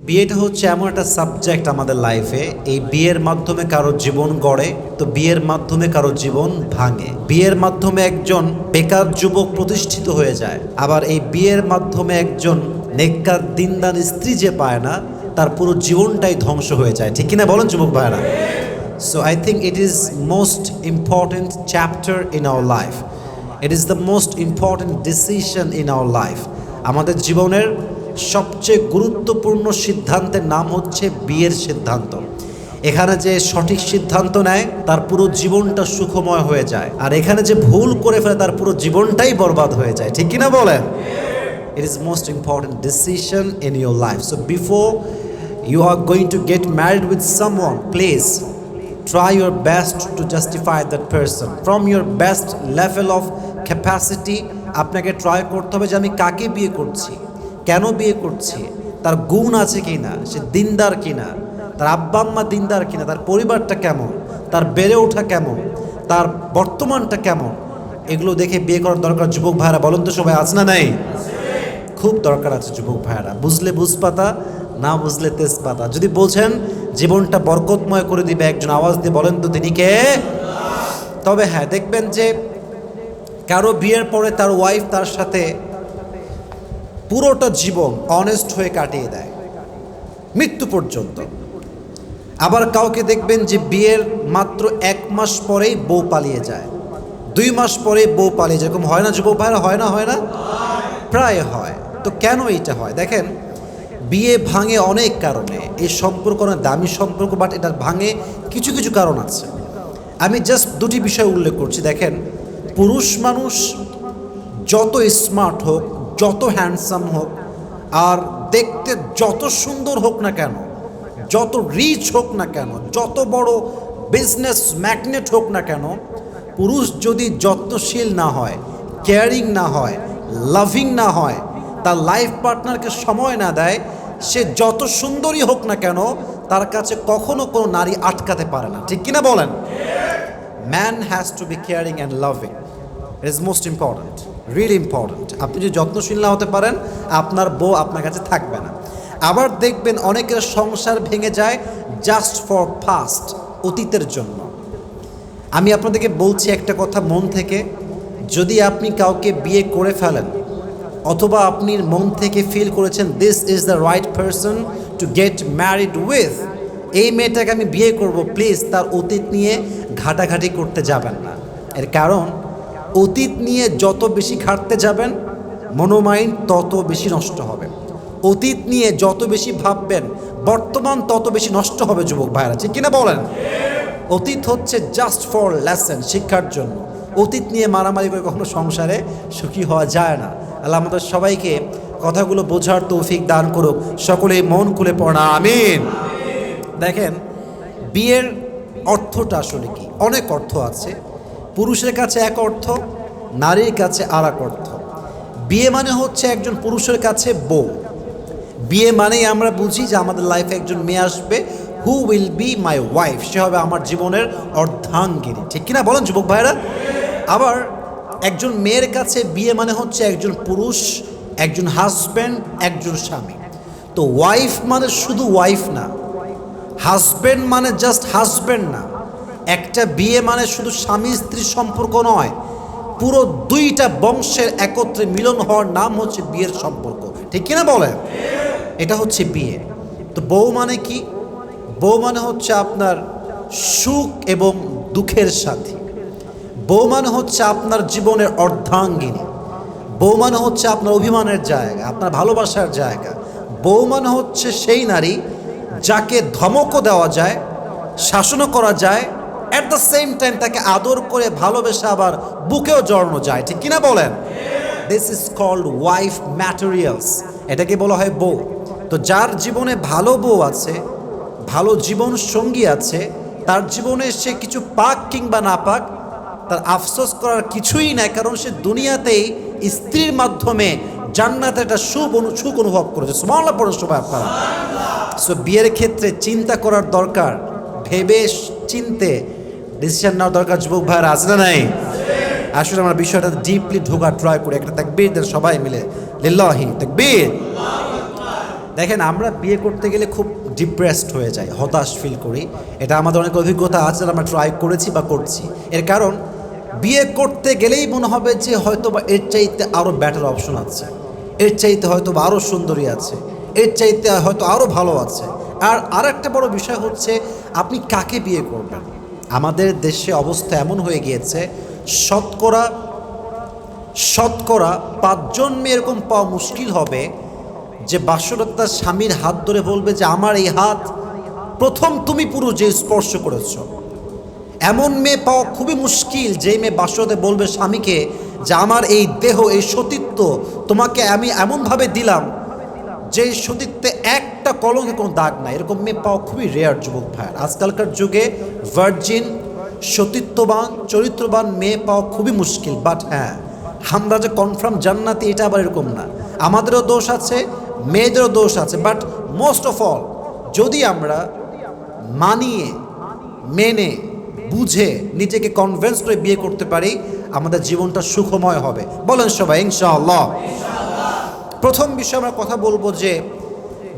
বিয়েটা হচ্ছে এমন একটা সাবজেক্ট আমাদের লাইফে। এই বিয়ের মাধ্যমে কারো জীবন গড়ে, তো বিয়ের মাধ্যমে কারো জীবন ভাঙে। বিয়ের মাধ্যমে একজন বেকার যুবক প্রতিষ্ঠিত হয়ে যায়, আবার এই বিয়ের মাধ্যমে একজন নেককার দিনদার স্ত্রী যে পায় না, তার পুরো জীবনটাই ধ্বংস হয়ে যায়। ঠিক কিনা বলেন যুবক ভাইরা? So I think it is most important chapter in our life. It is the most important decision in our life. আমাদের জীবনের সবচেয়ে গুরুত্বপূর্ণ সিদ্ধান্তের নাম হচ্ছে বিয়ের সিদ্ধান্ত। এখানে যে সঠিক সিদ্ধান্ত নেয় তার পুরো জীবনটা সুখময় হয়ে যায়, আর এখানে যে ভুল করে ফেলে তার পুরো জীবনটাই বরবাদ হয়ে যায়। ঠিক কিনা বলেন? It is most important decision in your life. So before you are going to get married with someone, please try your best to justify that person from your best level of capacity. আপনাকে try করতে হবে যে আমি কাকে বিয়ে করছি, কেন বিয়ে করছি, তার গুণ আছে কিনা, সে দিনদার কিনা, তার আব্বা আম্মা দিনদার কিনা, তার পরিবারটা কেমন, তার বেড়ে ওঠা কেমন, তার বর্তমানটা কেমন, এগুলো দেখে বিয়ে করার দরকার। যুবক ভাইরা বলুন তো, সবাই আছে না নাই? খুব দরকার আছে যুবক ভাইরা। বুঝলে বুঝপাতা, না বুঝলে তেজপাতা। যদি বোঝেন জীবনটা বরকতময় করে দিবে, একজন আওয়াজ দিয়ে বলেন তো তিনি কে? তবে হ্যাঁ, দেখবেন যে কারো বিয়ের পরে তার ওয়াইফ তার সাথে পুরোটা জীবন অনেস্ট হয়ে কাটিয়ে দেয়, মৃত্যু পর্যন্ত। আবার কাউকে দেখবেন যে বিয়ের মাত্র 1 মাস পরেই বউ পালিয়ে যায়, 2 মাস পরে বউ পালিয়ে যায়। এরকম হয় না যুবক ভাইরা? হয় না? হয় না? প্রায় হয়। তো কেন এইটা হয়? দেখেন, বিয়ে ভাঙে অনেক কারণে। এই সম্পর্ক অনেক দামি সম্পর্ক, বাট এটা ভাঙে কিছু কিছু কারণ আছে। আমি জাস্ট 2টি বিষয় উল্লেখ করছি। দেখেন, পুরুষ মানুষ যত স্মার্ট হোক, যত হ্যান্ডসাম হোক, আর দেখতে যত সুন্দর হোক না কেন, যত রিচ হোক না কেন, যত বড় বিজনেস ম্যাগনেট হোক না কেন, পুরুষ যদি যত্নশীল না হয়, কেয়ারিং না হয়, লাভিং না হয়, তার লাইফ পার্টনারকে সময় না দেয়, সে যত সুন্দরী হোক না কেন, তার কাছে কখনো কোনো নারী আটকাতে পারে না। ঠিক কিনা বলেন? Man has to be caring and loving. It is most important, really important. আপনি যদি যত্নশীল না হতে পারেন, আপনার বউ আপনার কাছে থাকবে না। আবার দেখবেন অনেকের সংসার ভেঙে যায় জাস্ট ফর পাস্ট, অতীতের জন্য। আমি আপনাদেরকে বলছি একটা কথা মন থেকে, যদি আপনি কাউকে বিয়ে করে ফেলেন, অথবা আপনি মন থেকে ফিল করেছেন this is the right person to get married with, এই মেয়েটাকে আমি বিয়ে করব, প্লিজ তার অতীত নিয়ে ঘাটাঘাটি করতে যাবেন না। এর কারণ, অতীত নিয়ে যত বেশি ঘাটতে যাবেন, মনোমাইন্ড তত বেশি নষ্ট হবে। অতীত নিয়ে যত বেশি ভাববেন, বর্তমান তত বেশি নষ্ট হবে যুবক ভাইরা। ঠিক কিনা বলেন? অতীত হচ্ছে জাস্ট ফর লেসন, শিক্ষার জন্য। অতীত নিয়ে মারামারি করে কখনো সংসারে সুখী হওয়া যায় না। আল্লাহ আমাদের সবাইকে কথাগুলো বোঝার তৌফিক দান করুক। সকলেই মন খুলে পড়া আমিন। দেখেন, বিয়ের অর্থটা আসলে কি? অনেক অর্থ আছে। পুরুষের কাছে এক অর্থ, নারীর কাছে আর এক অর্থ। বিয়ে মানে হচ্ছে একজন পুরুষের কাছে বউ। বিয়ে মানেই আমরা বুঝি যে আমাদের লাইফে একজন মেয়ে আসবে, who will be my wife, সে হবে আমার জীবনের অর্ধাঙ্গিনী। ঠিক কিনা বলেন যুবক ভাইরা? আবার একজন মেয়ের কাছে বিয়ে মানে হচ্ছে একজন পুরুষ, একজন হাজব্যান্ড, একজন স্বামী। তো ওয়াইফ মানে শুধু ওয়াইফ না, হাজব্যান্ড মানে জাস্ট হাজব্যান্ড না। একটা বিয়ে মানে শুধু স্বামী স্ত্রীর সম্পর্ক নয়, পুরো 2টা বংশের একত্রে মিলন হওয়ার নাম হচ্ছে বিয়ের সম্পর্ক। ঠিক কিনা বলেন? এটা হচ্ছে বিয়ে। তো বউ মানে কি? বউ মানে হচ্ছে আপনার সুখ এবং দুঃখের সাথী। বউ মানে হচ্ছে আপনার জীবনের অর্ধাঙ্গিনী। বউ মানে হচ্ছে আপনার অভিমানের জায়গা, আপনার ভালোবাসার জায়গা। বউ মানে হচ্ছে সেই নারী যাকে ধমকও দেওয়া যায়, শাসনও করা যায়, অ্যাট দ্য সেম টাইম তাকে আদর করে ভালোবেসে আবার বুকেও জড়ানো যায়। ঠিক কিনা বলেন? This is called wife materials. এটাকে বলা হয় বউ। তো যার জীবনে ভালো বউ আছে, ভালো জীবন সঙ্গী আছে, তার জীবনে সে কিছু পাক কিংবা না পাক, তার আফসোস করার কিছুই নাই, কারণ সে দুনিয়াতেই স্ত্রীর মাধ্যমে জান্নাতে একটা সুখ অনুভব করেছে। সুবহানাল্লাহ পড়ুন সবাই আপনারা। সো বিয়ের ক্ষেত্রে চিন্তা করার দরকার, ভেবে চিনতে ডিসিশন নেওয়ার দরকার। যুবক ভাইরা আছে না নাই? আসলে আমরা বিষয়টা ডিপলি ঢোকার ট্রাই করি। একটা তাকবীর দেন সবাই মিলে, লিল্লাহি তাকবীর। দেখেন, আমরা বিয়ে করতে গেলে খুব ডিপ্রেসড হয়ে যাই, হতাশ ফিল করি। এটা আমাদের অনেক অভিজ্ঞতা আছে, আমরা ট্রাই করেছি বা করছি। এর কারণ বিয়ে করতে গেলেই মনে হবে যে হয়তো বা এর চাইতে আরও বেটার অপশন আছে, এর চাইতে হয়তো বা আরও সুন্দরী আছে, এর চাইতে হয়তো আরও ভালো আছে। আর একটা বড় বিষয় হচ্ছে আপনি কাকে বিয়ে করবেন। আমাদের দেশে অবস্থা এমন হয়ে গিয়েছে, শতকরা 5জন মেয়ে এরকম পাওয়া মুশকিল হবে যে বাসরাতে তার স্বামীর হাত ধরে বলবে যে আমার এই হাত প্রথম তুমি পুরো যে স্পর্শ করেছ। এমন মেয়ে পাওয়া খুবই মুশকিল যে মেয়ে বাসরাতে বলবে স্বামীকে যে আমার এই দেহ, এই সতীত্ব তোমাকে আমি এমনভাবে দিলাম যে সতীত্বে একটা কলঙ্কে কোনো দাগ নাই। এরকম মেয়ে পাওয়া খুবই রেয়ার যুবক ভাইয়ের। আজকালকার যুগে ভার্জিন, সতীত্ববান, চরিত্রবান মেয়ে পাওয়া খুবই মুশকিল। বাট হ্যাঁ, আমরা যে কনফার্ম জান্নাতি এটা আবার এরকম না। আমাদেরও দোষ আছে, মেয়েদেরও দোষ আছে। বাট মোস্ট অফ অল যদি আমরা মানিয়ে, মেনে, বুঝে, নিজেকে কনভিন্স করে বিয়ে করতে পারি, আমাদের জীবনটা সুখময় হবে। বলেন সবাই ইনশাআল্লাহ। প্রথম বিষয় আমরা কথা বলবো যে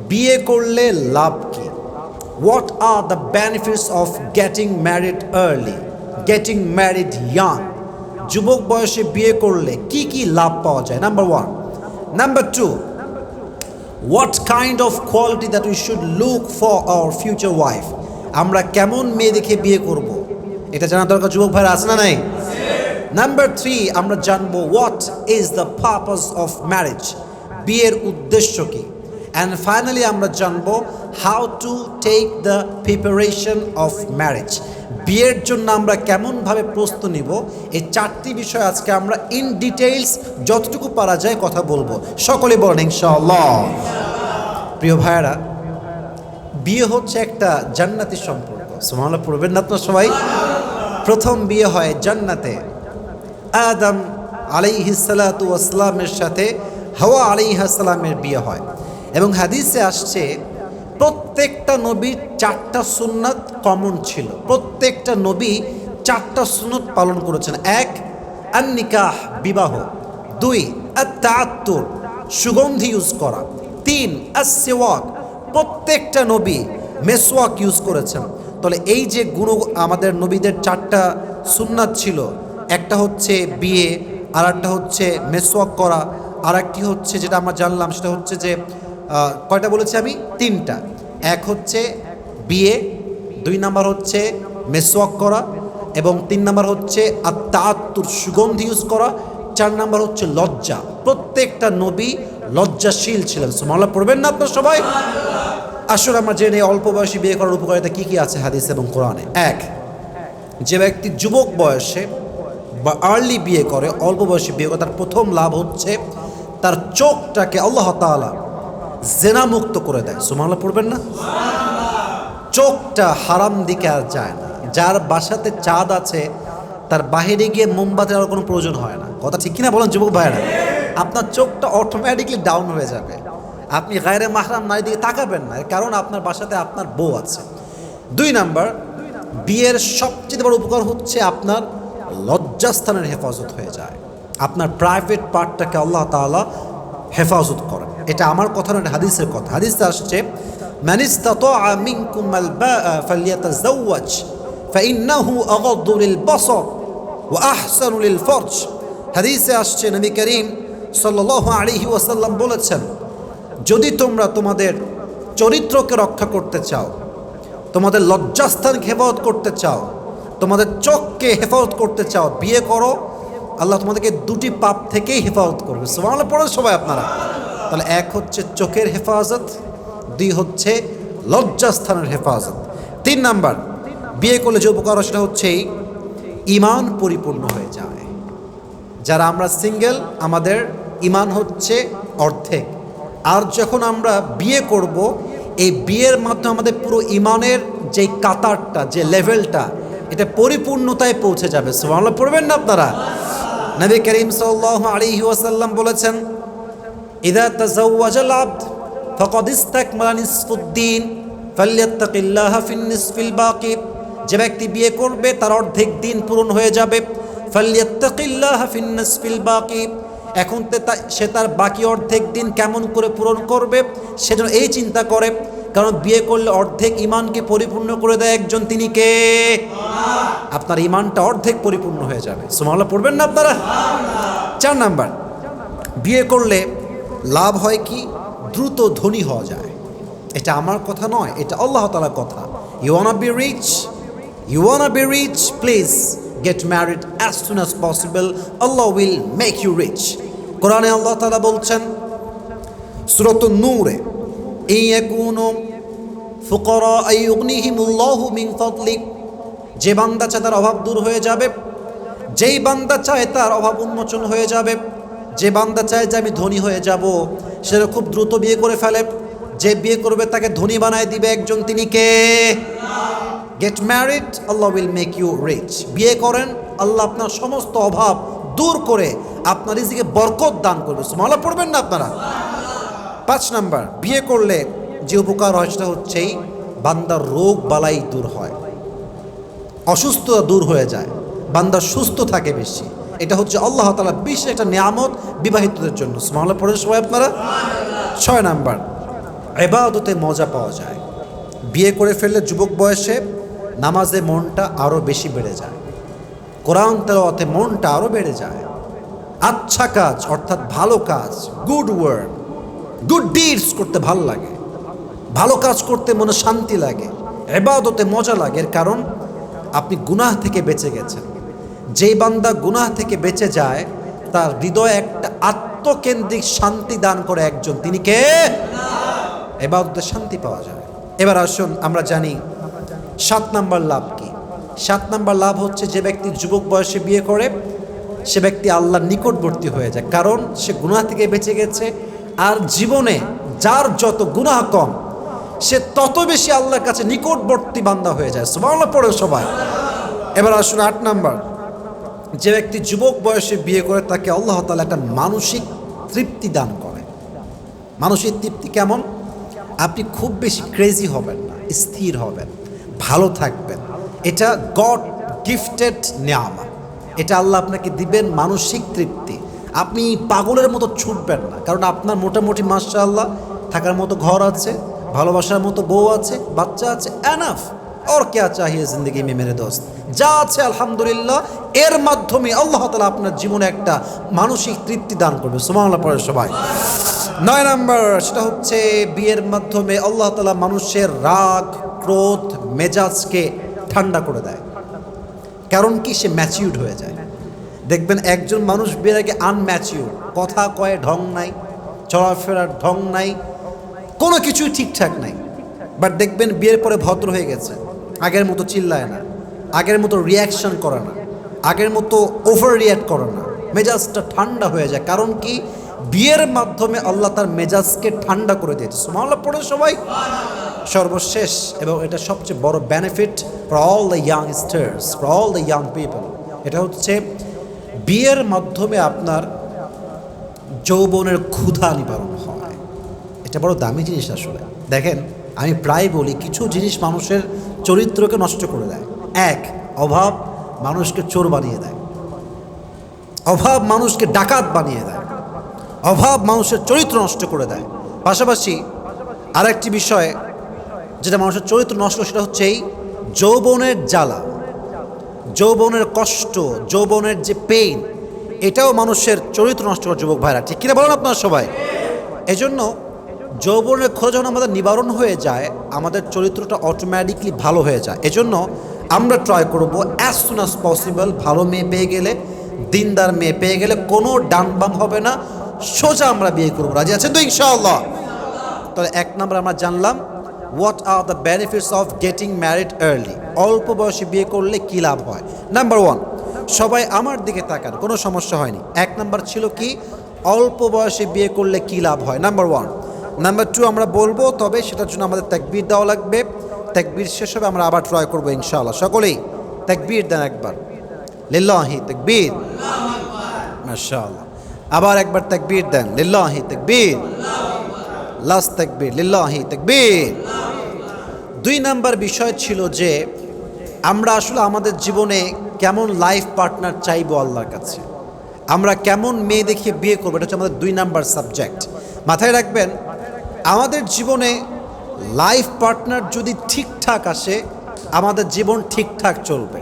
বিয়ে করলে লাভ কি। What are the benefits of getting married early, getting married young. যুবক বয়সে বিয়ে করলে কি কি লাভ পাওয়া যায়, number 1। Number 2, what kind of quality that we should look for our future wife. আমরা কেমন মেয়ে দেখে বিয়ে করব, এটা জানা দরকার যুবক ভাইরা, আছে না নাই? নাম্বার 3, আমরা জানবো what is the purpose of marriage, বিয়ের উদ্দেশ্য কি। অ্যান্ড ফাইনালি আমরা জানবো how to take the preparation of marriage, বিয়ের জন্য আমরা কেমনভাবে প্রস্তুতি নিব। এই 4টি বিষয় আজকে আমরা ইন ডিটেইলস যতটুকু পারা যায় কথা বলবো। সকলে বলেন ইনশাআল্লাহ। প্রিয় ভাইয়েরা, বিয়ে হচ্ছে একটা জান্নাতি সম্পর্ক। সুবহানাল্লাহ পড়বেন না আপনারা সবাই? প্রথম বিয়ে হয় জান্নাতে, আদম আলাইহিস সালাতু ওয়াস সালামের সাথে হাওয়া আলাইহিস সালামের বিয়ে হয়। এবং হাদিসে আসছে প্রত্যেকটা নবীর 4টা সুন্নাত কমন ছিল। প্রত্যেকটা নবী 4টা সুন্নাত পালন করেছেন। 1, আন-নিকাহ, বিবাহ। 2, আত-তাআত্তুর, সুগন্ধি ইউজ করা। 3, আস-সিওয়াক, প্রত্যেকটা নবী মেসওয়াক ইউজ করেছেন। তাহলে এই যে গুণ আমাদের নবীদের 4টা সুন্নাত ছিল, একটা হচ্ছে বিয়ে, আর একটা হচ্ছে মেসওয়াক করা, আর একটি হচ্ছে যেটা আমরা জানলাম সেটা হচ্ছে যে কয়টা বলেছি আমি? 3টা। এক হচ্ছে বিয়ে, 2 নাম্বার হচ্ছে মেসওয়াক করা, এবং 3 নাম্বার হচ্ছে আত-তাআত্তুর, সুগন্ধি ইউজ করা। 4 নাম্বার হচ্ছে লজ্জা। প্রত্যেকটা নবী লজ্জাশীল ছিলেন। সুবহানাল্লাহ পড়বেন না আপনারা সবাই? আসলে আমরা জেনে অল্প বয়সে বিয়ে করার উপকারিতা কী কী আছে হাদিস এবং কোরআনে। 1, যে ব্যক্তি যুবক বয়সে বা আর্লি বিয়ে করে, অল্প বয়সে বিয়ে করে, তার প্রথম লাভ হচ্ছে তার চোখটাকে আল্লাহ তাআলা জেনামুক্ত করে দেয়। সুবহানাল্লাহ পড়বেন না? চোখটা হারাম দিকে আর যায় না। যার বাসাতে চাঁদ আছে তার বাহিরে গিয়ে মোমবাতির আর কোনো প্রয়োজন হয় না। কথা ঠিক কিনা বলেন যুবক ভাইয়েরা? আপনার চোখটা অটোমেটিকলি ডাউন হয়ে যাবে, আপনি গায়রে মাহরাম নারীর দিকে তাকাবেন না, কারণ আপনার বাসাতে আপনার বউ আছে। 2 নাম্বার, বিয়ের সবচেয়ে বড় উপকার হচ্ছে আপনার লজ্জাস্থানের হেফাজত হয়ে যায়। আপনার প্রাইভেট পার্টটাকে আল্লাহ তাআলা হেফাজত করেন। এটা আমার কথা না, হাদিসের কথা। হাদিসে আসছে মান ইসতাতাআ মিনকুমাল বাআ ফালইয়াতাযাওয়াজ ফাইন্নাহু আগাদ্দু লিল বসর ওয়া আহসানু লিল ফরজ। হাদিসে আসছে নবী করিম সাল্লাল্লাহু আলাইহি ওয়াসাল্লাম বলেছেন, যদি তোমরা তোমাদের চরিত্রকে রক্ষা করতে চাও, তোমাদের লজ্জাস্থানকে হেফাজত করতে চাও, তোমাদের চোখকে হেফাজত করতে চাও, বিয়ে করো। আল্লাহ তোমাদেরকে 2টি পাপ থেকেই হেফাজত করবে। সুবহানাল্লাহ পড়েন সবাই আপনারা? তাহলে 1 হচ্ছে চোখের হেফাজত, 2 হচ্ছে লজ্জাস্থানের হেফাজত। 3 নাম্বার, বিয়ে করলে যে উপকার সেটা হচ্ছে ঈমান পরিপূর্ণ হয়ে যায়। যারা আমরা সিঙ্গেল, আমাদের ঈমান হচ্ছে অর্ধেক। আর যখন আমরা বিয়ে করব, এই বিয়ের মাধ্যমে আমাদের পুরো ঈমানের যে কাতারটা, যে লেভেলটা, এটা পরিপূর্ণতায় পৌঁছে যাবে। সুবহানাল্লাহ পড়বেন না আপনারা? নবী করিম সাল্লাল্লাহু আলাইহি ওয়াসাল্লাম বলেছেন, ইযা তাযাওয়াজাল আবদ ফাকাদ ইসতাকমালা নিসফুদ্দীন ফালইয়াত্তাকিল্লাহা ফিন নিসফিল বাকি। যে ব্যক্তি বিয়ে করবে তার অর্ধেক দিন পূরণ হয়ে যাবে। ফালইয়াত্তাকিল্লাহা ফিন নিসফিল বাকি, এখন সে তার বাকি অর্ধেক দিন কেমন করে পূরণ করবে সেজন্য এই চিন্তা করে। কারণ বিয়ে করলে অর্ধেক ইমানকে পরিপূর্ণ করে দেয় একজন, তিনি কে? আপনার ইমানটা অর্ধেক পরিপূর্ণ হয়ে যাবে। সুবহানাল্লাহ পড়বেন না আপনারা? 4 নাম্বার, বিয়ে করলে লাভ হয় কি? দ্রুত ধনী হওয়া যায়। এটা আমার কথা নয়, এটা আল্লাহ তাআলার কথা। You wanna be rich, you wanna be rich, please get married as soon as possible, Allah will make you rich. কোরআনে আল্লাহ তাআলা বলছেন সূরাতুন নূরে, ইয়াকুনু ফুকারা আইয়ুগনিহিমুল্লাহু মিন ফাদলি, যে বান্দা চায় তার অভাব দূর হয়ে যাবে, যেই বান্দা চায় তার অভাব উন্মোচন হয়ে যাবে, যে বান্দা চায় যে আমি ধনী হয়ে যাব, সে খুব দ্রুত বিয়ে করে ফেলে। যে বিয়ে করবে তাকে ধনী বানায় দিবে একজন, তিনি কে? Get married, Allah will make you rich. বিয়ে করেন, আল্লাহ আপনার সমস্ত অভাব দূর করে আপনার রিজিকে বরকত দান করবে। সুবহানাল্লাহ পড়বেন না আপনারা? 5 নাম্বার, বিয়ে করলে যে উপকার হয় সেটা হচ্ছেই বান্দার রোগ বালাই দূর হয়, অসুস্থতা দূর হয়ে যায়, বান্দা সুস্থ থাকে বেশি। এটা হচ্ছে আল্লাহ তাআলা বিশেষ একটা নিয়ামত বিবাহিতদের জন্য। সুবহানাল্লাহ পড়েন সবাই আপনারা? 6 নাম্বার, ইবাদতে মজা পাওয়া যায়। বিয়ে করে ফেললে যুবক বয়সে নামাজে মনটা আরও বেশি বেড়ে যায়, কোরআন তেলাওয়াতে মনটা আরও বেড়ে যায়। আচ্ছা কাজ অর্থাৎ ভালো কাজ, গুড ওয়ার্ক, গুড ডিডস করতে ভালো লাগে, ভালো কাজ করতে মনে শান্তি লাগে, ইবাদতে মজা লাগে। এর কারণ আপনি গুনাহ থেকে বেঁচে গেছেন। যেই বান্দা গুনাহ থেকে বেঁচে যায় তার হৃদয়ে একটা আত্মকেন্দ্রিক শান্তি দান করে একজন, তিনি কে? ইবাদতে শান্তি পাওয়া যায়। এবার আসুন আমরা জানি 7 নাম্বার লাভ কি। 7 নাম্বার লাভ হচ্ছে যে ব্যক্তি যুবক বয়সে বিয়ে করে সে ব্যক্তি আল্লাহর নিকটবর্তী হয়ে যায়, কারণ সে গুনাহ থেকে বেঁচে গেছে। আর জীবনে যার যত গুনাহ কম সে তত বেশি আল্লাহর কাছে নিকটবর্তী বান্দা হয়ে যায়। সুবহানাল্লাহ পড়ে সবাই। এবার আসুন 8 নাম্বার, যে ব্যক্তি যুবক বয়সে বিয়ে করে তাকে আল্লাহ তাআলা একটা মানসিক তৃপ্তি দান করে। মানসিক তৃপ্তি কেমন? আপনি খুব বেশি ক্রেজি হবেন না, স্থির হবেন, ভালো থাকবেন। এটা গড গিফটেড নিয়ামত, এটা আল্লাহ আপনাকে দিবেন মানসিক তৃপ্তি। আপনি পাগলের মতো ছুটবেন না, কারণ আপনার মোটামুটি মাশাআল্লাহ থাকার মতো ঘর আছে, ভালোবাসার মতো বউ আছে, বাচ্চা আছে, এনাফ। और क्या चाहिए जिंदगी में मेरे दोस्त, যা আছে আলহামদুলিল্লাহ। এর মাধ্যমে আল্লাহ তাআলা আপনার জীবনে একটা মানসিক তৃপ্তি দান করবে। সুবহানাল্লাহ পড়ে সবাই। 9 নাম্বার, সেটা হচ্ছে বিয়ের মাধ্যমে আল্লাহ তাআলা মানুষের রাগ, ক্রোধ, মেজাজকে ঠান্ডা করে দেয়। কারণ কি? সে ম্যাচিউরড হয়ে যায়। দেখবেন একজন মানুষ বিয়ের আগে আনম্যাচিউরড, কথা কয়ে ঢং নাই, চলাফেরার ঢং নাই, কোনো কিছুই ঠিকঠাক নাই। বাট দেখবেন বিয়ের পরে ভদ্র হয়ে গেছে, আগের মতো চিল্লায় না, আগের মতো রিয়াকশন করে না, আগের মতো ওভার রিয়াক্ট করে না, মেজাজটা ঠান্ডা হয়ে যায়। কারণ কি? বিয়ের মাধ্যমে আল্লাহ তার মেজাজকে ঠান্ডা করে দিয়েছে। সুবহানাল্লাহ পড়ে সবাই। সর্বশেষ এবং এটা সবচেয়ে বড় benefit for all the youngsters, for all the young people, এটা হচ্ছে বিয়ের মাধ্যমে আপনার যৌবনের ক্ষুধা নিবারণ হয়। এটা বড় দামি জিনিস আসলে। দেখেন, আমি প্রায় বলি কিছু জিনিস মানুষের চরিত্রকে নষ্ট করে দেয়। 1, অভাব মানুষকে চোর বানিয়ে দেয়, অভাব মানুষকে ডাকাত বানিয়ে দেয়, অভাব মানুষের চরিত্র নষ্ট করে দেয়। পাশাপাশি আরেকটি বিষয় যেটা মানুষের চরিত্র নষ্ট, সেটা হচ্ছে এই যৌবনের জ্বালা, যৌবনের কষ্ট, যৌবনের যে পেইন, এটাও মানুষের চরিত্র নষ্ট করে। যুবক ভাইরা, ঠিক কিনা বলেন আপনারা সবাই? এজন্য যৌবনের ক্ষোধ যখন আমাদের নিবারণ হয়ে যায়, আমাদের চরিত্রটা অটোমেটিকলি ভালো হয়ে যায়। এজন্য আমরা ট্রাই করবো অ্যাজ সুন অ্যাজ পসিবল ভালো মেয়ে পেয়ে গেলে, দিনদার মেয়ে পেয়ে গেলে কোনো ডান বাম হবে না, সোজা আমরা বিয়ে করবো। রাজি আছেন তো ইনশাআল্লাহ? তাহলে 1 নম্বর আমরা জানলাম what are the benefits of getting married early. অল্প বয়সে বিয়ে করলে কী লাভ হয়। নাম্বার 1, সবাই আমার দিকে তাকান, কোনো সমস্যা হয়নি। 1 নাম্বার ছিল কি? অল্প বয়সে বিয়ে করলে কী লাভ হয়, নাম্বার 1। নাম্বার 2 আমরা বলবো, তবে সেটার জন্য আমাদের তাকবীর দেওয়া লাগবে। তাকবীর শেষ হবে, আমরা আবার ট্রাই করবো ইনশাআল্লাহ। সকলেই তাকবীর দেন একবার, লিল্লাহি তাকবীর, মাশাআল্লাহ। আবার একবার তাকবীর দেন, লিল্লাহি তাকবীর, লাস্ট তাকবীর, লিল্লাহি তাকবীর। 2 নাম্বার বিষয় ছিল যে আমরা আসলে আমাদের জীবনে কেমন লাইফ পার্টনার চাইবো আল্লাহর কাছে। আমরা কেমন মেয়ে দেখিয়ে বিয়ে করবো, এটা হচ্ছে আমাদের 2 নাম্বার সাবজেক্ট। মাথায় রাখবেন, আমাদের জীবনে লাইফ পার্টনার যদি ঠিকঠাক আসে, আমাদের জীবন ঠিকঠাক চলবে।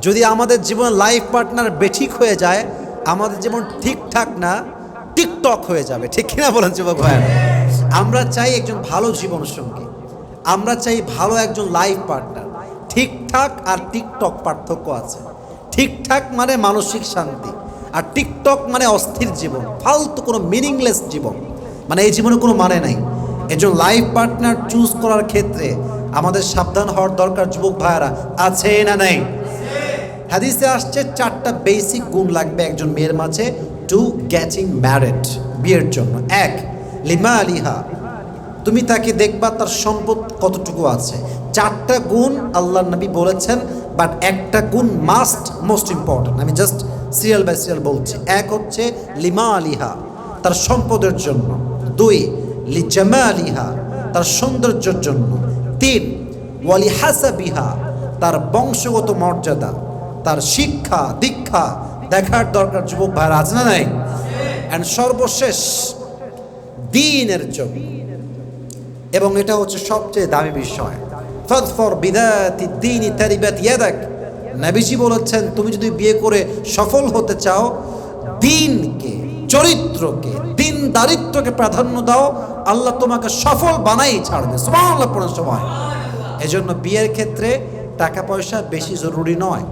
যদি আমাদের জীবনে লাইফ পার্টনার বেঠিক হয়ে যায়, আমাদের জীবন ঠিকঠাক না টিকটক হয়ে যাবে। ঠিক কিনা বলেন যুবক ভাইয়া? আমরা চাই একজন ভালো জীবন সঙ্গী, আমরা চাই ভালো একজন লাইফ পার্টনার। ঠিকঠাক আর টিকটক পার্থক্য আছে। ঠিকঠাক মানে মানসিক শান্তি, আর টিকটক মানে অস্থির জীবন, ফালতু কোনো মিনিংলেস জীবন, মানে এই জীবনে কোনো মানে নাই। একজন লাইফ পার্টনার চুজ করার ক্ষেত্রে আমাদের সাবধান হওয়ার দরকার যুবক ভাইয়ারা, আছে না নাই? হাদিসে আসছে 4টা বেসিক গুণ লাগবে একজন মেয়ের মাঝে টু গেটিং ম্যারিড, বিয়ের জন্য। 1, লিমা আলিহা, তুমি তাকে দেখবা তার সম্পদ কতটুকু আছে। 4টা গুণ আল্লাহর নবী বলেছেন, বাট একটা গুণ মাস্ট, মোস্ট ইম্পর্টেন্ট। আমি জাস্ট সিরিয়াল বাই সিরিয়াল বলছি। 1 হচ্ছে লিমা আলিহা, তার সম্পদের জন্য। 2, লিজামা আলিহা, তার সৌন্দর্যের জন্য। 3, ওয়ালি হাসাবিহা, তার বংশগত মর্যাদা, তার শিক্ষা দীক্ষা দেখার দরকার যুবক ভাইরা, আছে না নাই? অ্যান্ড সর্বশেষ দ্বীনের জন্য, এবং এটা হচ্ছে সবচেয়ে দামি বিষয়। ফাযফর বিযাতি দ্বীনি তারিবাত ইয়াদাক, নবীজি বলেছেন তুমি যদি বিয়ে করে সফল হতে চাও, দ্বীনকে, চরিত্রকে, দ্বীনদারিত্বকে প্রাধান্য দাও, আল্লাহ তোমাকে সফল বানাই ছাড়বে। সুবহানাল্লাহ পড়ার সময়। এজন্য বিয়ের ক্ষেত্রে টাকা পয়সা বেশি জরুরি নয়,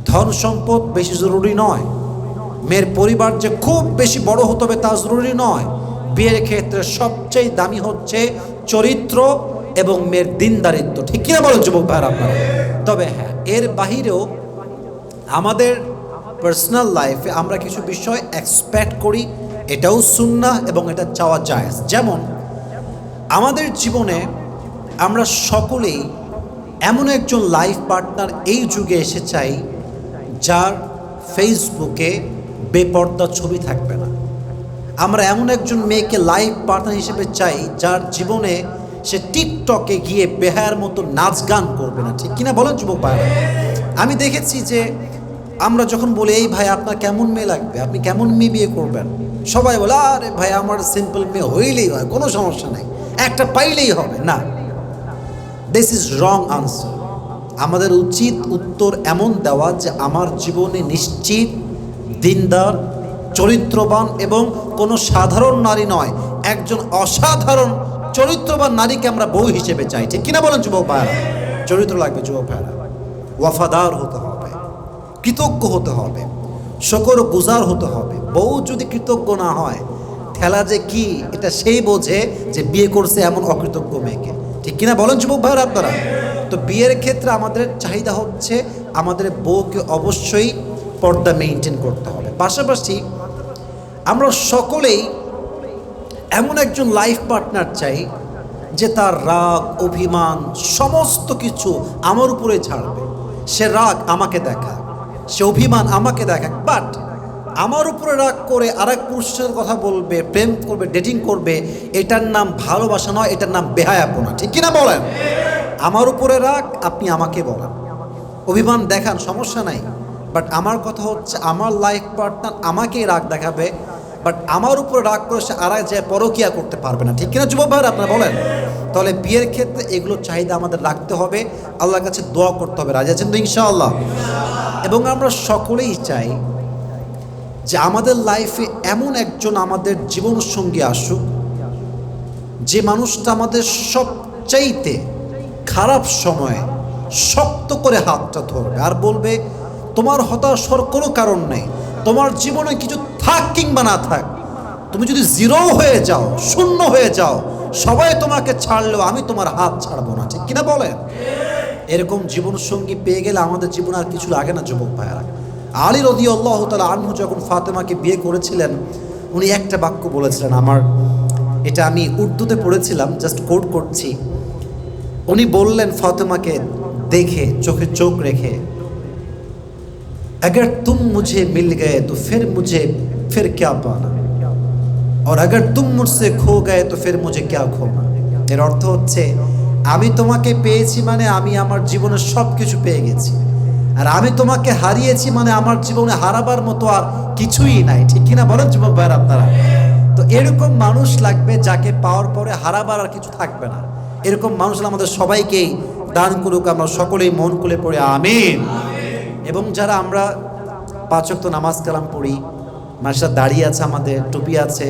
ধন সম্পদ বেশি জরুরি নয়, মেয়ের পরিবার যে খুব বেশি বড় হতে হবে তা জরুরি নয়। বিয়ের ক্ষেত্রে সবচেয়ে দামি হচ্ছে চরিত্র এবং মেয়ের দ্বীনদারিত্ব। ঠিক কিনা বলেন যুবক ভাইরা আপনারা? তবে হ্যাঁ, এর বাহিরেও আমাদের পার্সোনাল লাইফে আমরা কিছু বিষয় এক্সপেক্ট করি, এটাও সুন্নাহ এবং এটা চাওয়া জায়েজ। যেমন আমাদের জীবনে আমরা সকলেই এমন একজন লাইফ পার্টনার এই যুগে এসে চাই, যার ফেসবুকে বেপর্দা ছবি থাকবে না। আমরা এমন একজন মেয়েকে লাইফ পার্টনার হিসেবে চাই, যার জীবনে সে টিকটকে গিয়ে বেহায়ার মতো নাচ গান করবে না। ঠিক কিনা বলেন যুবক ভাইরা? আমি দেখেছি যে আমরা যখন বলি এই ভাই আপনার কেমন মেয়ে লাগবে, আপনি কেমন মেয়ে বিয়ে করবেন, সবাই বলে আরে ভাই আমার সিম্পল মেয়ে হইলেই হয়, কোনো সমস্যা নেই, একটা পাইলেই হবে। না, দিস ইজ রং আনসার। আমাদের উচিত উত্তর এমন দেওয়া যে আমার জীবনে নিশ্চিত দিনদার, চরিত্রবান এবং কোনো সাধারণ নারী নয়, একজন অসাধারণ চরিত্রবান নারীকে আমরা বউ হিসেবে চাই। ঠিক কিনা বলেন যুবক ভাইরা? চরিত্র লাগবে যুবক ভাইরা, ওয়াফাদার হতে হবে, কৃতজ্ঞ হতে হবে, শকর গুজার হতে হবে। বউ যদি কৃতজ্ঞ না হয়, ঠেলা যে কি এটা সেই বোঝে যে বিয়ে করছে এমন অকৃতজ্ঞ মেয়েকে। ঠিক কিনা বলেন যুবক ভাইরা আপনারা? তো বিয়ের ক্ষেত্রে আমাদের চাহিদা হচ্ছে আমাদের বউকে অবশ্যই পর্দা মেনটেন করতে হবে। পাশাপাশি আমরা সকলেই এমন একজন লাইফ পার্টনার চাই যে তার রাগ অভিমান সমস্ত কিছু আমার উপরে ছাড়বে। সে রাগ আমাকে দেখাক, সে অভিমান আমাকে দেখাক, বাট আমার উপরে রাগ করে আরেক পুরুষের কথা বলবে, প্রেম করবে, ডেটিং করবে, এটার নাম ভালোবাসা নয়, এটার নাম বেহায়াপনা। ঠিক কিনা বলেন? আমার উপরে রাগ, আপনি আমাকে বলেন, অভিমান দেখান, সমস্যা নাই, বাট আমার কথা হচ্ছে আমার লাইফ পার্টনার আমাকেই রাগ দেখাবে, বাট আমার উপরে রাগ করে সে আর যে পরকিয়া করতে পারবে না। ঠিক কিনা যুবক ভাইরা আপনারা বলেন? তাহলে বিয়ের ক্ষেত্রে এগুলো চাহিদা আমাদের রাখতে হবে, আল্লাহর কাছে দোয়া করতে হবে। রাজি আছেন তো ইনশাআল্লাহ? এবং আমরা সকলেই চাই যে আমাদের লাইফে এমন একজন আমাদের জীবনসঙ্গী আসুক, যে মানুষটা আমাদের সবচাইতে খারাপ সময়ে শক্ত করে হাতটা ধরবে আর বলবে তোমার হতাশ হওয়ার কোনো কারণ নেই, তোমার জীবনে কিছু থাক কিংবা না থাক, তুমি যদি জিরো হয়ে যাও, শূন্য হয়ে যাও, সবাই তোমাকে ছাড়লেও আমি তোমার হাত ছাড়বো না। ঠিক কিনা বলেন? এরকম জীবনসঙ্গী পেয়ে গেলে আমাদের জীবন আর কিছু লাগে না যুবক ভাইয়েরা। আলী রাদিয়াল্লাহু তাআলা আনহু যখন ফাতেমাকে বিয়ে করেছিলেন, উনি একটা বাক্য বলেছিলেন, এটা আমি উর্দুতে পড়েছিলাম, জাস্ট কোট করছি। উনি বললেন ফাতেমাকে দেখে, চোখে চোখ রেখে, अगर तुम मुझे मिल गए तो मुझे फिर क्या पाना, और अगर तुम मुझसे खो गए तो फिर मुझे क्या खोना। এর অর্থ হচ্ছে আমি তোমাকে পেয়েছি মানে আমি আমার জীবনের সব কিছু পেয়ে গেছি, আর আমি তোমাকে হারিয়েছি মানে আমার জীবনে হারাবার মতো আর কিছুই নাই, ঠিক কিনা বলেন যুবক ভাইয়েরা আপনারা? তো এরকম মানুষ লাগবে যাকে পাওয়ার পরে হারাবার আর কিছু থাকবে না। এরকম মানুষ আমাদের সবাইকেই দান করুক, আমরা সকলেই মন খুলে পড়ে আমিন। এবং যারা আমরা 5 ওয়াক্ত নামাজ কালাম পড়ি, মাসা দাঁড়িয়ে আছে, আমাদের টুপি আছে,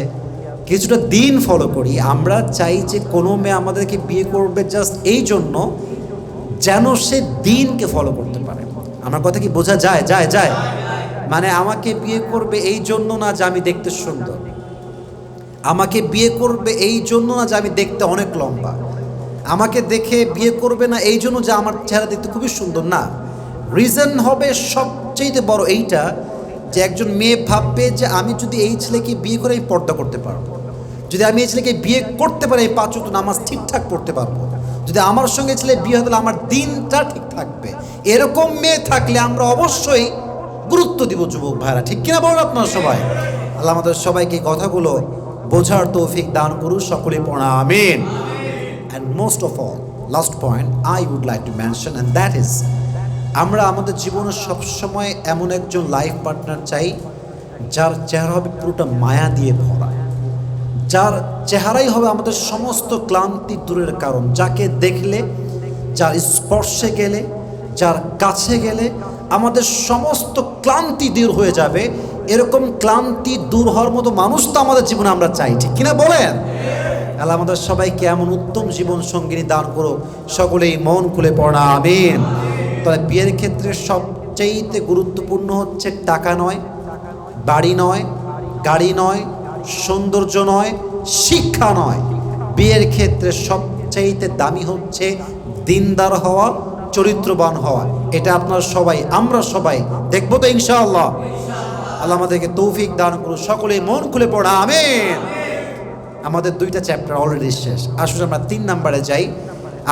কিছুটা দিন ফলো করি, আমরা চাই যে কোনো মেয়ে আমাদেরকে বিয়ে করবে জাস্ট এই জন্য যেন সে দিনকে ফলো করতে পারে। আমার কথা কি বোঝা যায়? যায়। মানে আমাকে বিয়ে করবে এই জন্য না যে আমি দেখতে সুন্দর, আমাকে বিয়ে করবে এই জন্য না যে আমি দেখতে অনেক লম্বা, আমাকে দেখে বিয়ে করবে না এই জন্য যে আমার চেহারা দেখতে খুবই সুন্দর, না। রিজন হবে সবচেয়ে বড় এইটা যে একজন মেয়ে ভাববে যে আমি যদি এই ছেলেকে বিয়ে করে আমি পর্দা করতে পারবো, যদি আমি এই ছেলেকে বিয়ে করতে পারি এই 5 ওয়াক্ত নামাজ ঠিকঠাক পড়তে পারবো, যদি আমার সঙ্গে ছেলে বিয়ে হলে আমার দিনটা ঠিক থাকবে। এরকম মেয়ে থাকলে আমরা অবশ্যই গুরুত্ব দিব যুবক ভাইরা, ঠিক কিনা বলুন আপনারা সবাই? আল্লাহ আমাদের সবাইকে কথাগুলো বোঝার তৌফিক দান করুন, সকলে পড়া আমিন। And most of all, last point I would like to mention, and that is আমরা আমাদের জীবনে সবসময় এমন একজন লাইফ পার্টনার চাই যার চেহারা হবে পুরোটা মায়া দিয়ে ভরা, যার চেহারাই হবে আমাদের সমস্ত ক্লান্তি দূরের কারণ, যাকে দেখলে, যার স্পর্শে গেলে, যার কাছে গেলে আমাদের সমস্ত ক্লান্তি দূর হয়ে যাবে। এরকম ক্লান্তি দূর হওয়ার মতো মানুষ তো আমাদের জীবনে আমরা চাই, ঠিক কিনা বলেন? আল্লাহ আমাদের সবাইকে এমন উত্তম জীবন সঙ্গিনী দান করুক, সকলেই মন খুলে পড়া আমিন। তবে বিয়ের ক্ষেত্রে সবচেয়ে গুরুত্বপূর্ণ হচ্ছে টাকা নয়, বাড়ি নয়, গাড়ি নয়, সৌন্দর্য নয়, শিক্ষা নয়। বিয়ের ক্ষেত্রে সবচেয়ে দামি হচ্ছে দিনদার হওয়া, চরিত্রবান হওয়া। এটা আপনারা সবাই, আমরা সবাই দেখবো তো ইনশাআল্লাহ। আল্লাহ আমাদেরকে তৌফিক দান করুন, সকলেই মন খুলে পড়া আমিন। আমাদের 2টা চ্যাপ্টার অলরেডি শেষ, আসলে আমরা 3 নম্বরে যাই।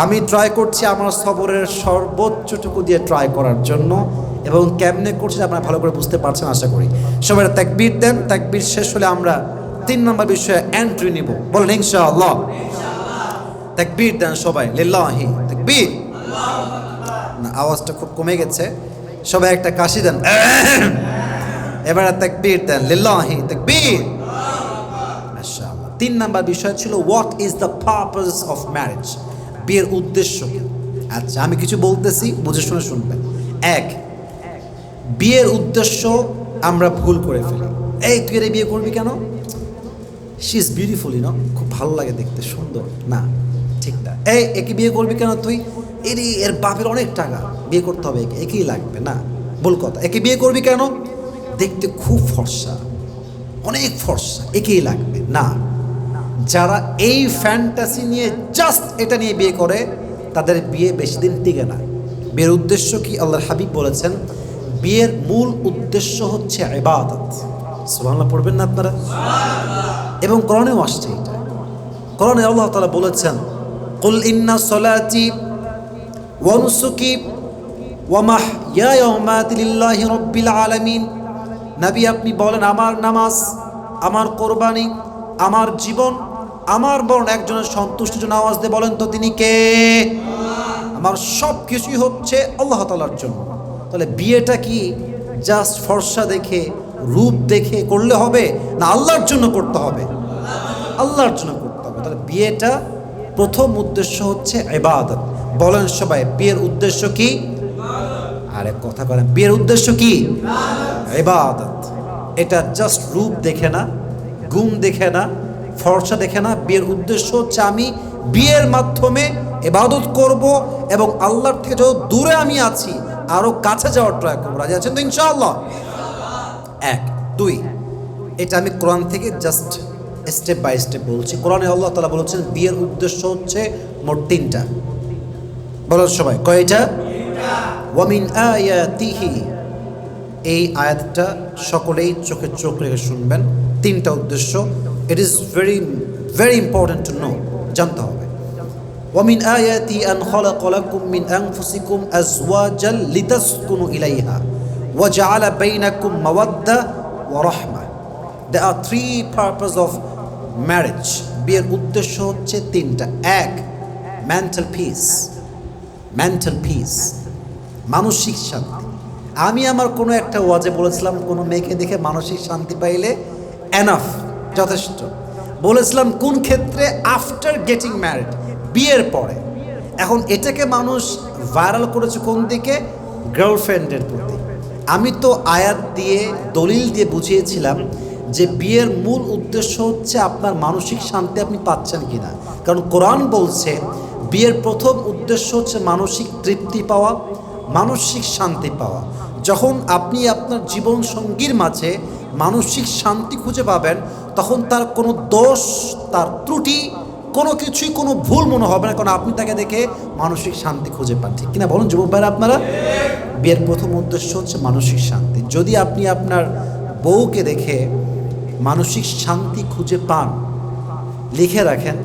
আমি ট্রাই করছি আমার সবরের সর্বোচ্চটুকু দিয়ে ট্রাই করার জন্য, এবং কেমনে করছি আপনারা ভালো করে বুঝতে পারছেন আশা করি। সবাই তাকবীর দেন, তাকবীর শেষ হলে আমরা 3 নম্বর বিষয়ে এন্ট্রি নিব, বলেন ইনশাআল্লাহ। তাকবীর দেন সবাই, লিল্লাহি তাকবীর। না, আওয়াজটা খুব কমে গেছে, সবাই একটা কাশি দেন। এবারে তাকবীর দেন, লিল্লাহি তাকবীর। মাশাআল্লাহ। 3 নম্বর বিষয় ছিল what is the purpose of marriage, বিয়ের উদ্দেশ্য কি? আচ্ছা, আমি কিছু বলতেছি, বুঝে শুনে শুনবেন। 1, বিয়ের উদ্দেশ্য আমরা ভুল করে ফেলি। এই তুই এর বিয়ে করবি কেন? She is beautiful, you know, খুব ভালো লাগে দেখতে, সুন্দর। না, ঠিক না। এই একে বিয়ে করবি কেন তুই? এর বাপের অনেক টাকা, বিয়ে করতে হবে একে, একেই লাগবে। না, ভুল কথা। একে বিয়ে করবি কেন? দেখতে খুব ফর্সা, অনেক ফর্সা, একেই লাগবে। না, যারা এই ফ্যান্টাসি নিয়ে জাস্ট এটা নিয়ে বিয়ে করে তাদের বিয়ে বেশি দিন টিকে না। বিয়ের উদ্দেশ্য কি? আল্লাহর হাবিব বলেছেন বিয়ের মূল উদ্দেশ্য হচ্ছে ইবাদত। সুবহানাল্লাহ পড়বেন না আপনারা? এবং কোরআনেও আসছে এটা। কোরআনে আল্লাহ তাআলা বলেছেন কুল ইন্না সলাতি ওয়া নুসুকি ওয়া মাহইয়ায়া ওয়া মামাতি লিল্লাহি রাব্বিল আলামিন। নবী আপনি বলেন আমার নামাজ, আমার কোরবানি, আমার জীবন, আমার বরং একজনের সন্তুষ্টির জন্য আওয়াজ দিয়ে বলেন তো তিনি কে? আমার সব কিছুই হচ্ছে আল্লাহ তাআলার জন্য। তাহলে বিয়েটা কি জাস্ট ফর্সা দেখে, রূপ দেখে করলে হবে, না আল্লাহর জন্য করতে হবে? আল্লাহর জন্য করতে হবে। তাহলে বিয়েটা প্রথম উদ্দেশ্য হচ্ছে ইবাদত। বলেন সবাই, বিয়ের উদ্দেশ্য কি? আরে কথা বলেন, বিয়ের উদ্দেশ্য কি? ইবাদত। এটা জাস্ট রূপ দেখে না, গুণ দেখে না, ফর্সা দেখে না। বিয়ের উদ্দেশ্য হচ্ছে আমি বিয়ের মাধ্যমে ইবাদত করব এবং আল্লাহর থেকে যত দূরে আমি আছি আরো কাছে যাওয়ার ট্রাই করবো। রাজি আছেন তো ইনশাআল্লাহ? 1, 2, এটা আমি কোরআন থেকে জাস্ট স্টেপ বাই স্টেপ বলছি। কোরআনে আল্লাহ তাআলা বলেছেন বিয়ের উদ্দেশ্য হচ্ছে মোট 3টা। বলেন সবাই, কয়টা? ওয়া মিন আয়াতিহি, এই আয়াতটা সকলেই চোখে চোখ রেখে শুনবেন। 3টা উদ্দেশ্য। It is very very important to know, জানতে হবে। ওয়া মিন আয়াতি আন খালাকা লাকুম মিন আনফুসিকুম আজওয়াজাল লিতাসকুনু ইলাইহা ওয়া জাআলা বাইনাকুম মাওয়াদ্দা ওয়া রাহমা। There are 3 purpose of marriage. বিয়ের উদ্দেশ্য হচ্ছে 3টা। 1, মেন্টাল পিস, মেন্টাল পিস, মানসিক শান্তি। আমি আমার কোনো একটা ওয়াজে বলেছিলাম, কোনো মেয়েকে দেখে মানসিক শান্তি পাইলে এনাফ, যথেষ্ট। বলেছিলাম কোন ক্ষেত্রে? আফটার গেটিং ম্যারিড, বিয়ের পরে। এখন এটাকে মানুষ ভাইরাল করেছে কোন দিকে? গার্লফ্রেন্ডের প্রতি। আমি তো আয়াত দিয়ে, দলিল দিয়ে বুঝিয়েছিলাম যে বিয়ের মূল উদ্দেশ্য হচ্ছে আপনার মানসিক শান্তি আপনি পাচ্ছেন কিনা। কারণ কোরআন বলছে বিয়ের প্রথম উদ্দেশ্য হচ্ছে মানসিক তৃপ্তি পাওয়া, মানসিক শান্তি পাওয়া। যখন আপনি আপনার জীবন সঙ্গীর মাঝে মানসিক শান্তি খুঁজে পাবেন, তখন তার কোনো দোষ, তার ত্রুটি, কোনো কিছুই কোনো ভুল মনে হবে না, কারণ আপনি তাকে দেখে মানসিক শান্তি খুঁজে পান। ঠিক কিনা বলুন যুবক ভাইরা আপনারা? বিয়ের প্রথম উদ্দেশ্য হচ্ছে মানসিক শান্তি। যদি আপনি আপনার বউকে দেখে মানসিক শান্তি খুঁজে পান, লিখে রাখেন,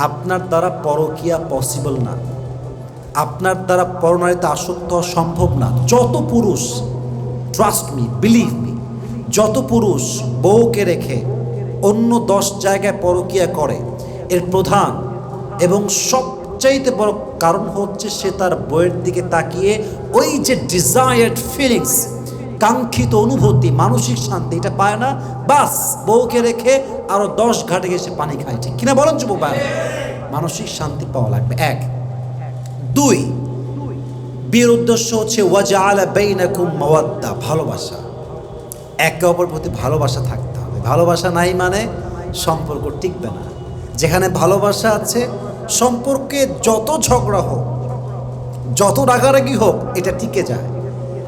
আপনার দ্বারা পরকীয়া পসিবল না, আপনার দ্বারা পরনারীতে আসক্ত হওয়া সম্ভব না। যত পুরুষ, ট্রাস্ট মি, বিলিভ মি, যত পুরুষ বউকে রেখে অন্য 10 জায়গায় পরকীয়া করে, এর প্রধান এবং সবচাইতে বড় কারণ হচ্ছে সে তার বউয়ের দিকে তাকিয়ে ওই যে ডিজায়ার্ড ফিলিংস, কাঙ্ক্ষিত অনুভূতি, মানসিক শান্তি এটা পায় না। বাস বউকে রেখে আরো 10 ঘাটে গিয়ে সে পানি খায়। ঠিক কিনা বলেন যুবক ভাই? মানসিক শান্তি পাওয়া লাগবে, 1। 2, বিয়ের উদ্দেশ্য হচ্ছে ওয়াজআলা বাইনাকুম মাওয়াদ্দা, ভালোবাসা। একে অপরের প্রতি ভালোবাসা থাকতে হবে। ভালোবাসা নাই মানে সম্পর্ক টিকবে না। যেখানে ভালোবাসা আছে, সম্পর্কে যত ঝগড়া হোক, যত রাগারাগি হোক, এটা টিকে যায়।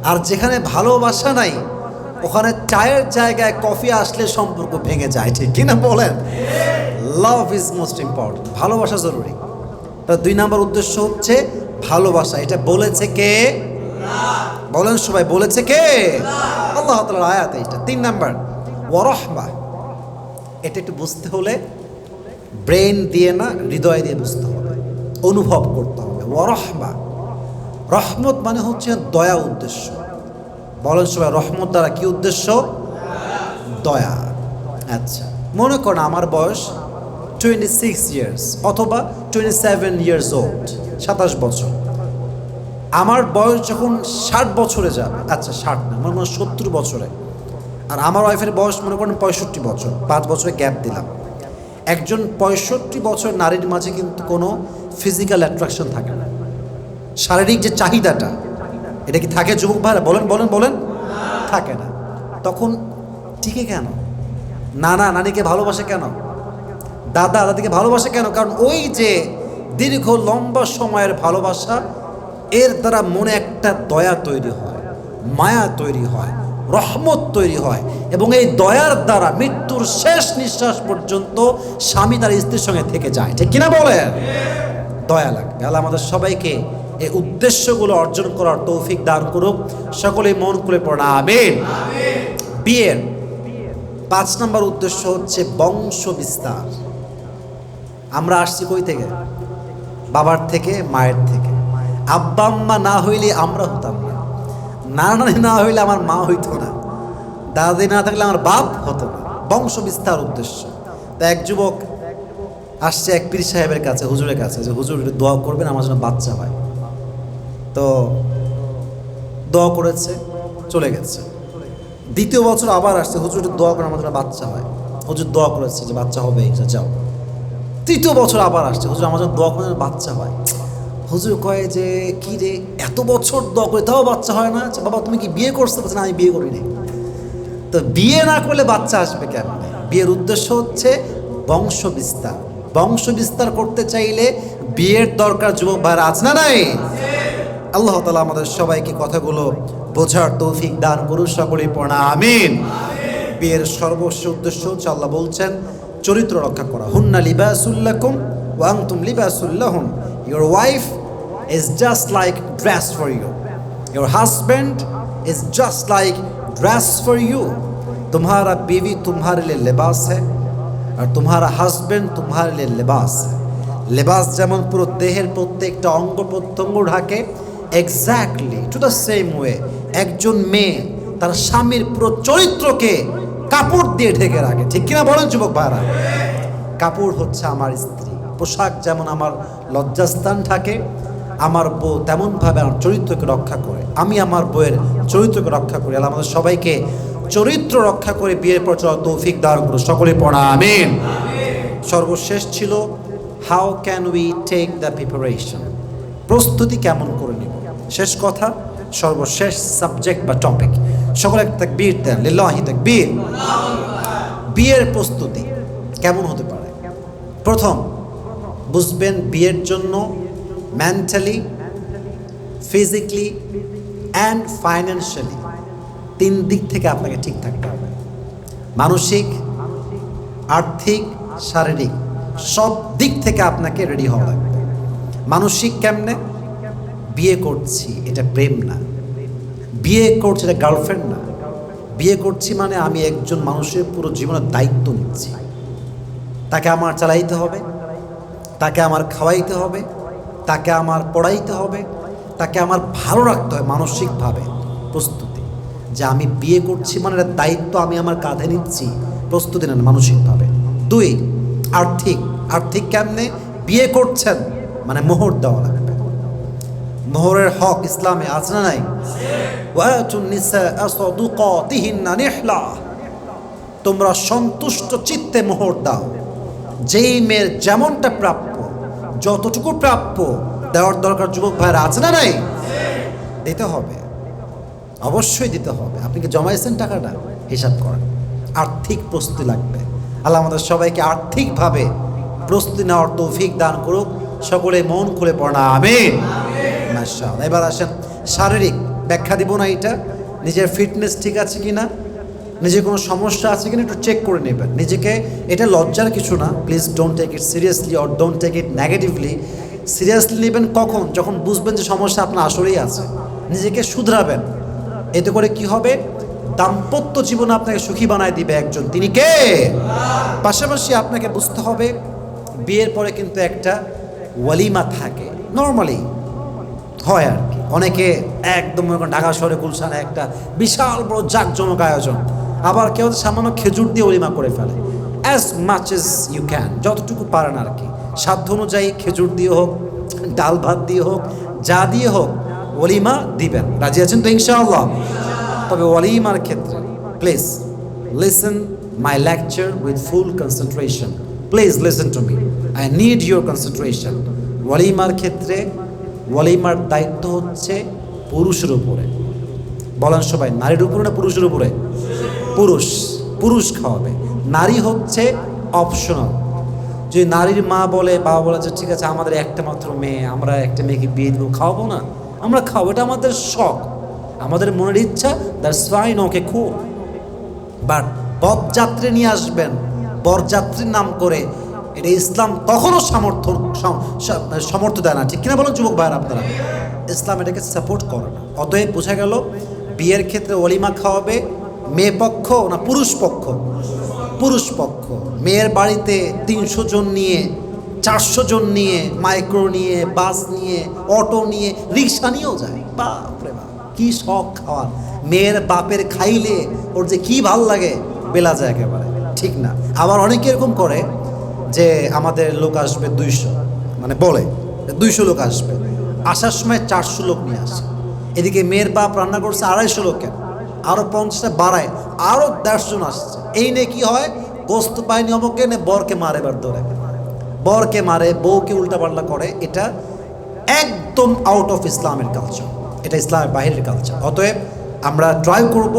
আর যেখানে ভালোবাসা নাই, ওখানে চায়ের জায়গায় কফি আসলে সম্পর্ক ভেঙে যায়। ঠিক কিনা বলেন? লাভ ইজ মোস্ট ইম্পর্টেন্ট, ভালোবাসা জরুরি। তার 2 নম্বর উদ্দেশ্য হচ্ছে ভালোবাসা। এটা বলেছে কে? বলেন সবাই, বলেছে কে? আল্লাহ তাআলার আয়াত এটা। 3 নম্বর ওয়ারাহমা। এটা একটু বুঝতে হলে ব্রেন দিয়ে না, হৃদয় দিয়ে বুঝতে হবে, অনুভব করতে হবে। ওয়ারাহমা, রহমত মানে হচ্ছে দয়া উদ্দেশ্য। বলেন সবাই, রহমত দ্বারা কি উদ্দেশ্য? দয়া। আচ্ছা, মনে করেন আমার বয়স 26 ইয়ার্স অথবা 27 ইয়ার্স ওল্ড, 27 বছর। আমার বয়স যখন 60 বছরে যাবে, আচ্ছা 60 না, মনে করেন 70 বছরে, আর আমার ওয়াইফের বয়স মনে করেন 65 বছর, 5 বছরের গ্যাপ দিলাম। একজন 65 বছর নারীর মাঝে কিন্তু কোনো ফিজিক্যাল অ্যাট্রাকশন থাকে না, শারীরিক যে চাহিদাটা, এটা কি থাকে যুবক ভাইরা? বলেন বলেন বলেন। থাকে না। তখন টিকে কেন? নানা নানিকে ভালোবাসে কেন? দাদা দাদিকে ভালোবাসে কেন? কারণ ওই যে দীর্ঘ লম্বা সময়ের ভালোবাসা, এর দ্বারা মনে একটা দয়া তৈরি হয়, মায়া তৈরি হয়, রহমত তৈরি হয়, এবং এই দয়ার দ্বারা মৃত্যুর শেষ নিঃশ্বাস পর্যন্ত স্বামী তার স্ত্রীর সঙ্গে থেকে যায়। ঠিক কিনা বলেন? দয়া লাগবে। আল্লাহ আমাদের সবাইকে এই উদ্দেশ্যগুলো অর্জন করার তৌফিক দান করুক। সকলেই মন খুলে পড়া আমিন। বিয়ের 5 নম্বর উদ্দেশ্য হচ্ছে বংশ বিস্তার। আমরা আসছি কই থেকে? বাবার থেকে, মায়ের থেকে। আব্বা আম্মা না হইলে আমরা হতাম না, নানি না হইলে আমার মা হইতো না, দাদি না থাকলে আমার বাপ হতো না। বংশ বিস্তার উদ্দেশ্য। তা এক যুবক আসছে এক পীর সাহেবের কাছে, হুজুরের কাছে, যে হুজুর দোয়া করবেন আমার জন্য বাচ্চা হয়। তো দোয়া করেছে, চলে গেছে। 2য় বছর আবার আসছে, হুজুর দোয়া করে আমার জন্য বাচ্চা হয়। হুজুর দোয়া করেছে যে বাচ্চা হবে, যাও। 3য় বছর আবার আসছে, হুজুর আমার জন্য দোয়া করে বাচ্চা হয়। হুজুর কয় যে কি রে, এত বছর দোয়া করে তাও বাচ্চা হয় না? বাবা তুমি কি বিয়ে করছো? না, আমি বিয়ে করিনি। তো বিয়ে না করলে বাচ্চা আসবে কেমন? বিয়ের উদ্দেশ্য হচ্ছে বংশ বিস্তার। বংশ বিস্তার করতে চাইলে বিয়ের দরকার। যুবক ভাইরা আছে না নাই? আল্লাহ তাআলা আমাদের সবাইকে কথাগুলো বোঝার তৌফিক দান করুন। সকলেই পড়া আমিন। বিয়ের সর্বস্ব উদ্দেশ্য হচ্ছে, আল্লাহ বলছেন, চরিত্র রক্ষা করা। হুন্না লিবাসুল লাকুম ওয়া আনতুম লিবাসুল লাহুম। Your wife is just like dress for you. Your husband is just like dress for you. तुम्हारा बीवी तुम्हारे लिए लिबास है और तुम्हारा हस्बैंड तुम्हारे लिए लिबास है। लिबास যেমন পুরো দেহের প্রত্যেকটা অঙ্গ প্রত্যঙ্গ ঢাকে, exactly to the same way একজন মেয়ে তার স্বামীর পুরো চরিত্রকে কাপড় দিয়ে ঢেকে রাখে। ঠিক কিনা বলেন যুবক ভাইরা? কাপড় হচ্ছে আমার স্ত্রী। পোশাক যেমন আমার লজ্জাস্থান ঢাকে, আমার বউ তেমনভাবে আমার চরিত্রকে রক্ষা করে, আমি আমার বউয়ের চরিত্রকে রক্ষা করি। আল্লাহ আমাদের সবাইকে চরিত্র রক্ষা করে বিয়ের পর চলার তৌফিক দান করুন, সকলে পড়া আমিন। সর্বশেষ ছিল how can we take the preparation, প্রস্তুতি কেমন করে নিব। শেষ কথা, সর্বশেষ সাবজেক্ট বা টপিক, সকলে একটা তাকবীর দেন, লিল্লাহি তাকবীর। বিয়ের প্রস্তুতি কেমন হতে পারে? প্রথম বুঝবেন, বিয়ের জন্য মেন্টালি, ফিজিক্যালি অ্যান্ড ফাইন্যান্সিয়ালি 3 দিক থেকে আপনাকে ঠিক থাকতে হবে। মানসিক, আর্থিক, শারীরিক সব দিক থেকে আপনাকে রেডি হওয়া লাগবে। মানসিক কেমনে? বিয়ে করছি এটা প্রেম না, বিয়ে করছি এটা গার্লফ্রেন্ড না, বিয়ে করছি মানে আমি একজন মানুষের পুরো জীবনের দায়িত্ব নিচ্ছি। তাকে আমার চালাইতে হবে, তাকে আমার খাওয়াইতে হবে, তাকে আমার পড়াইতে হবে, তাকে আমার ভালো রাখতে হবে মানসিকভাবে। প্রস্তুতি যে আমি বিয়ে করছি মানে এটা দায়িত্ব আমি আমার কাঁধে নিচ্ছি, প্রস্তুতি নেন মানসিকভাবে। 2 আর্থিক। আর্থিক কেমনে? বিয়ে করছেন মানে মোহর দেওয়া লাগবে। মোহরের হক ইসলামে আছে না নাই? ওয়াতুন নিসা সাদুকাতিহিন্না নিহলা, তোমরা সন্তুষ্ট চিত্তে মোহর দাও। যেই মেয়ের যেমনটা প্রাপ্য, যতটুকু প্রাপ্য দেওয়ার দরকার যুবক ভাইরা আছে না নাই? দিতে হবে, অবশ্যই দিতে হবে। আপনি কি জমাইছেন টাকাটা? হিসাব করেন। আর্থিক প্রস্তুতি লাগবে। আল্লাহ আমাদের সবাইকে আর্থিকভাবে প্রস্তুতি নেওয়ার তৌফিক দান করুক, সকলে মন খুলে পড়া আমিন। মাশাআল্লাহ। এবার আসেন শারীরিক। ব্যাখ্যা দিব না, এটা নিজের ফিটনেস ঠিক আছে কিনা, নিজের কোনো সমস্যা আছে কিনা একটু চেক করে নেবেন নিজেকে। এটা লজ্জার কিছু না, please don't take it seriously or don't take it negatively. Seriously নেবেন কখন? যখন বুঝবেন যে সমস্যা আপনার আসলেই আছে। নিজেকে শুধরাবেন, এতে করে কি হবে? দাম্পত্য জীবন আপনাকে সুখী বানায় দিবে একজন, তিনি কে? পাশাপাশি আপনাকে বুঝতে হবে বিয়ের পরে কিন্তু একটা ওয়ালিমা থাকে, নর্মালি হয় আর কি। অনেকে একদম ঢাকা শহরে গুলশানে একটা বিশাল বড় জাঁকজমক আয়োজন, আবার কেউ সামান্য খেজুর দিয়ে ওলিমা করে ফেলে। As much as you can, যতটুকু পারেন আর কি, সাধ্য অনুযায়ী খেজুর দিয়ে হোক, ডাল ভাত দিয়ে হোক, যা দিয়ে হোক ওলিমা দিবেন। রাজি আছেন তো ইনশাআল্লাহ? তবে ওয়ালিমার ক্ষেত্রে please listen my lecture with full concentration. Please listen to me, I need your concentration. ওয়ালিমার ক্ষেত্রে ওয়ালিমার দায়িত্ব হচ্ছে পুরুষের উপরে। বলেন সবাই, নারীর উপরে না পুরুষের উপরে? পুরুষ, পুরুষ খাওয়াবে। নারী হচ্ছে অপশনাল। যদি নারীর মা বলে, বাবা বলে যে ঠিক আছে আমাদের একটা মাত্র মেয়ে, আমরা একটা মেয়েকে বিয়ে দেবো, খাওয়াবো না, আমরা খাওয়াবো, এটা আমাদের শখ, আমাদের মনের ইচ্ছা, দ্যাটস ফাইন, ওকে খুব। বাট বরযাত্রী নিয়ে আসবেন বরযাত্রীর নাম করে, এটা ইসলাম কখনো সমর্থ দেয় না, ঠিক কিনা বলুন যুবক ভাইয়ের আপনারা? ইসলাম এটাকে সাপোর্ট করে না। অতএব বোঝা গেল বিয়ের ক্ষেত্রে ওলিমা খাওয়াবে মেয়ে পক্ষ না পুরুষ পক্ষ? পুরুষ পক্ষ। মেয়ের বাড়িতে 300 জন নিয়ে, 400 জন নিয়ে, মাইক্রো নিয়ে, বাস নিয়ে, অটো নিয়ে, রিক্সা নিয়েও যায়। বাপরে বাপ, কি শখ খাওয়ার! মেয়ের বাপের খাইলে ওর যে কি ভাল লাগে বেলা যায় একেবারে, ঠিক না? আবার অনেকে এরকম করে যে আমাদের লোক আসবে 200, মানে বলে 200 লোক আসবে, আসার সময় 400 লোক নিয়ে আসে। এদিকে মেয়ের বাপ রান্না করছে 250 লোকের, আরও 50টা বাড়ায়, আরও 150 জন আসছে। এই নিয়ে কি হয়? গোস্ত পায়নি অমুকে নে, বরকে মারে, এবার ধরে বরকে মারে, বউকে উল্টাপাল্টা করে। এটা একদম আউট অফ ইসলামের কালচার, এটা ইসলামের বাহিরের কালচার। অতএব আমরা ট্রাই করব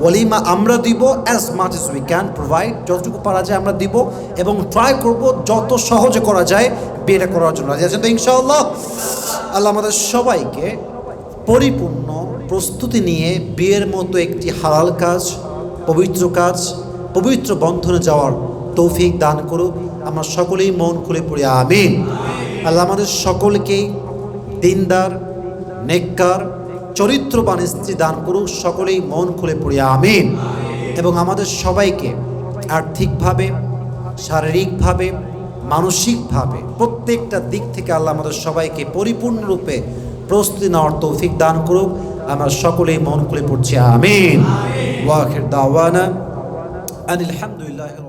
ওয়ালিমা আমরা দিব, as much age we can provide, যতটুকু পারা যায় আমরা দিব, এবং ট্রাই করব যত সহজে করা যায় বিয়েটা করার জন্য। রাজি আছেন তো ইনশাআল্লাহ? আল্লাহ আমাদের সবাইকে পরিপূর্ণ প্রস্তুতি নিয়ে বিয়ের মতো একটি হালাল কাজ, পবিত্র কাজ, পবিত্র বন্ধনে যাওয়ার তৌফিক দান করুক। আমরা সকলেই মন খুলে পড়ি আমিন। আল্লাহ আমাদের সকলকেই দিনদার, নেককার, চরিত্রবান স্ত্রী দান করুক, সকলেই মন খুলে পড়ি আমিন। এবং আমাদের সবাইকে আর্থিকভাবে, শারীরিকভাবে, মানসিকভাবে প্রত্যেকটা দিক থেকে আল্লাহ আমাদের সবাইকে পরিপূর্ণরূপে প্রস্তুতি নেওয়ার তৌফিক দান করুক। আমরা সকলেই মন খুলে পড়ছি আমিন। ওয়া আখির দাওয়ানা আনিল হামদুলিল্লাহি।